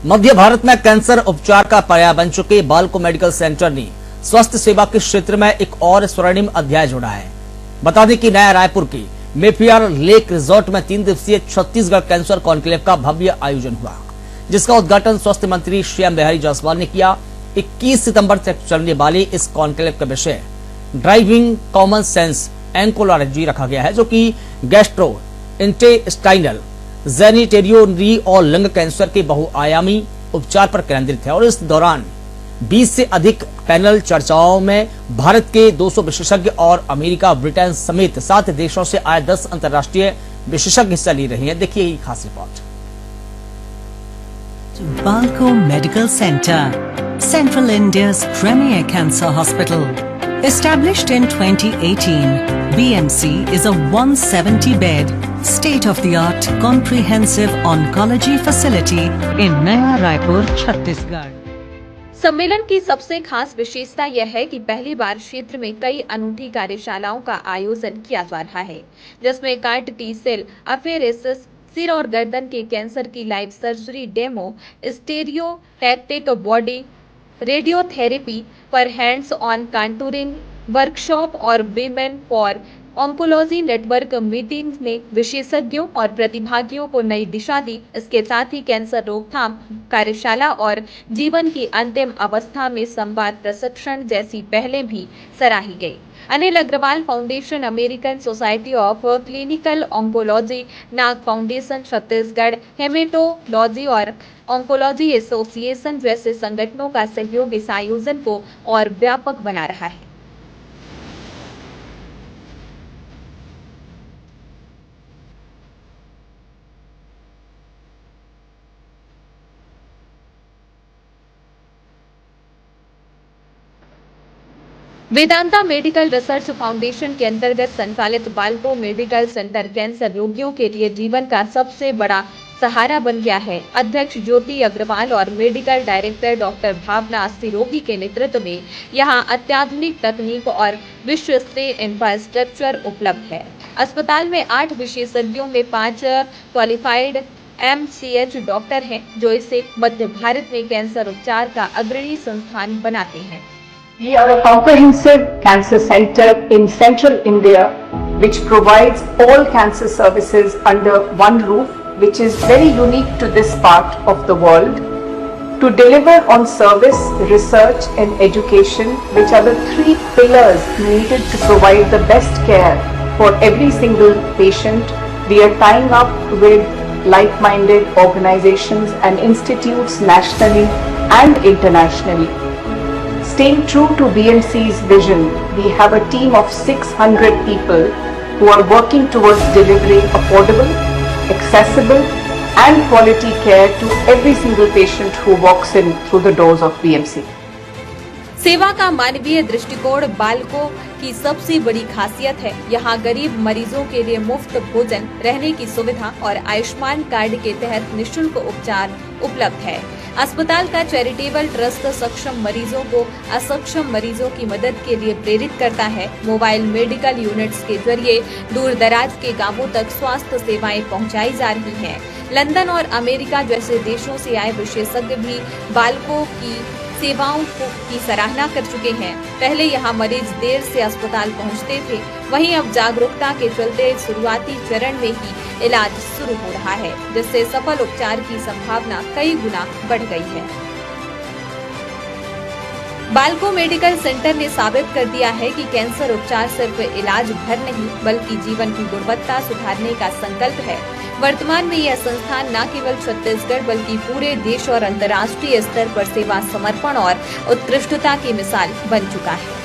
मध्य भारत में कैंसर उपचार का पर्याय बन चुके बाल्को मेडिकल सेंटर ने स्वास्थ्य सेवा के क्षेत्र में एक और स्वर्णिम अध्याय जोड़ा है। बता दें कि नया रायपुर के मेफियर लेक रिजॉर्ट में 3 दिवसीय छत्तीसगढ़ कैंसर कॉन्क्लेव का भव्य आयोजन हुआ, जिसका उद्घाटन स्वास्थ्य मंत्री श्री एम बिहारी जायसवाल ने किया। 21 सितंबर तक चलने वाले इस कॉन्क्लेव का विषय ड्राइविंग कॉमन सेंस एंकोलॉजी रखा गया है, जो कि गैस्ट्रो इंटेस्टाइनल जेनिटेरियोनरी और लंग कैंसर के बहुआयामी उपचार पर केंद्रित है। और इस दौरान 20 से अधिक पैनल चर्चाओं में भारत के 200 विशेषज्ञ और अमेरिका, ब्रिटेन समेत 7 देशों से आए 10 अंतर्राष्ट्रीय विशेषज्ञ हिस्सा ले रहे हैं। देखिए ये खास report. Balco Medical Center, Central India's premier cancer hospital. Established in 2018, BMC is a 170-bed, state-of-the-art comprehensive oncology facility in Naya Raipur, Chhattisgarh. सम्मेलन की सबसे खास विशेषता यह है कि पहली बार क्षेत्र में कई अनूठी कार्यशालाओं का आयोजन किया जा रहा है, जिसमें कार्ट टी सेल अफेरेसिस, सिर और गर्दन के कैंसर की live surgery demo, stereo tactic body radiotherapy पर हैंड्स ऑन कांटूरिंग वर्कशॉप और women for oncology network meeting ने विशेषज्ञों और प्रतिभागियों को नई दिशा दी। इसके साथ ही कैंसर रोकथाम कार्यशाला और जीवन की अंतिम अवस्था में संवाद प्रशिक्षण जैसी पहलें भी सराही गई। Anil Agarwal foundation, American society of clinical oncology, Nag foundation Chhattisgarh, haematology और ऑन्कोलॉजी एसोसिएशन जैसे संगठनों का सहयोग इस आयोजन को और व्यापक बना रहा है। वेदांता मेडिकल रिसर्च फाउंडेशन के अंतर्गत संचालित बाल्को मेडिकल सेंटर कैंसर रोगियों के लिए जीवन का सबसे बड़ा सहारा बन गया है। अध्यक्ष ज्योति अग्रवाल और मेडिकल डायरेक्टर डॉक्टर भावना अस्थिरोगी के नेतृत्व में यहां अत्याधुनिक तकनीक और विश्व स्तरीय इंफ्रास्ट्रक्चर उपलब्ध है। अस्पताल में 8 विशेषज्ञों में 5 क्वालिफाइड MCH डॉक्टर हैं, जो इसे मध्य भारत में कैंसर उपचार का अग्रणी संस्थान बनाते हैं। We are a comprehensive cancer center in central India which provides all cancer services under one roof, which is very unique to this part of the world, to deliver on service, research and education, which are the 3 pillars needed to provide the best care for every single patient. We are tying up with like-minded organizations and institutes nationally and internationally. Staying true to BMC's vision, we have a team of 600 people who are working towards delivering affordable, accessible and quality care to every single patient who walks in through the doors of BMC. सेवा का मानवीय दृष्टिकोण बाल्को की सबसे बड़ी खासियत है। यहाँ गरीब मरीजों के लिए मुफ्त भोजन, रहने की सुविधा और आयुष्मान कार्ड के तहत निःशुल्क उपचार उपलब्ध है। अस्पताल का चैरिटेबल ट्रस्ट सक्षम मरीजों को असक्षम मरीजों की मदद के लिए प्रेरित करता है। मोबाइल मेडिकल यूनिट्स के जरिए दूर दराज के गांवों तक स्वास्थ्य सेवाएं पहुंचाई जा रही हैं। लंदन और अमेरिका जैसे देशों से आए विशेषज्ञ भी बाल्को की सेवाओं की सराहना कर चुके हैं। पहले यहाँ मरीज देर से अस्पताल पहुँचते थे, वहीं अब जागरूकता के चलते शुरुआती चरण में ही इलाज शुरू हो रहा है, जिससे सफल उपचार की संभावना कई गुना बढ़ गई है। बाल्को मेडिकल सेंटर ने साबित कर दिया है कि कैंसर उपचार सिर्फ इलाज भर नहीं, बल्कि जीवन की गुणवत्ता सुधारने का संकल्प है। वर्तमान में यह संस्थान न केवल छत्तीसगढ़ बल्कि पूरे देश और अंतर्राष्ट्रीय स्तर पर सेवा समर्पण और उत्कृष्टता की मिसाल बन चुका है।